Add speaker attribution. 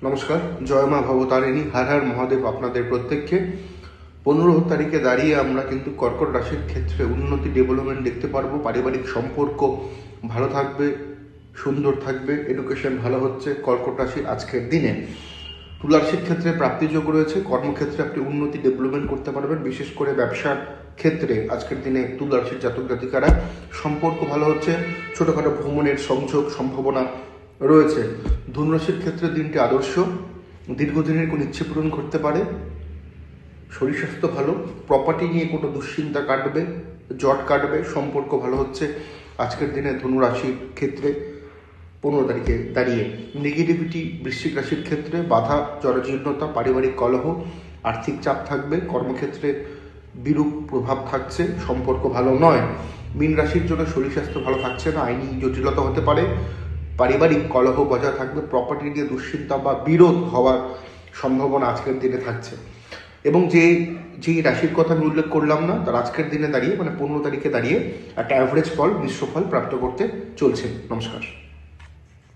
Speaker 1: নমস্কার, জয় মা ভবতারিণী, হর হর মহাদেব আপনাদের প্রত্যেককে। 15 তারিখে দাঁড়িয়ে আমরা কিন্তু কর্কট রাশির ক্ষেত্রে উন্নতি, ডেভেলপমেন্ট দেখতে পারবো। পারিবারিক সম্পর্ক ভালো থাকবে, সুন্দর থাকবে, এডুকেশন ভালো হচ্ছে কর্কট রাশির আজকের দিনে। তুলা রাশির ক্ষেত্রে প্রাপ্তিযোগ রয়েছে, কর্মক্ষেত্রে আপনি উন্নতি, ডেভেলপমেন্ট করতে পারবেন। বিশেষ করে ব্যবসার ক্ষেত্রে আজকের দিনে তুলা রাশির জাতক জাতিকারা সম্পর্ক ভালো হচ্ছে, ছোটোখাটো ভ্রমণের সংযোগ সম্ভাবনা রয়েছে। ধনু রাশির ক্ষেত্রে দিনটি আদর্শ, দীর্ঘদিনের কোনো ইচ্ছে পূরণ করতে পারে, শরীর স্বাস্থ্য ভালো, প্রপার্টি নিয়ে কোনো দুশ্চিন্তা কাটবে, জট কাটবে, সম্পর্ক ভালো হচ্ছে আজকের দিনে ধনু রাশির ক্ষেত্রে। 15 তারিখে দাঁড়িয়ে নেগেটিভিটি বৃশ্চিক রাশির ক্ষেত্রে বাধা, জরাজীর্ণতা, পারিবারিক কলহ, আর্থিক চাপ থাকবে, কর্মক্ষেত্রে বিরূপ প্রভাব থাকছে, সম্পর্ক ভালো নয়। মীন রাশির জন্য শরীর স্বাস্থ্য ভালো থাকছে না, আইনি জটিলতা হতে পারে, পারিবারিক কলহ বজায় থাকবে, প্রপার্টি নিয়ে দুশ্চিন্তা বা বিরোধ হওয়ার সম্ভাবনা আজকের দিনে থাকছে। এবং যেই রাশির কথা আমি উল্লেখ করলাম না, তার আজকের দিনে দাঁড়িয়ে 15 তারিখে দাঁড়িয়ে একটা অ্যাভারেজ ফল, মিশ্র ফল প্রাপ্ত করতে চলছে। নমস্কার।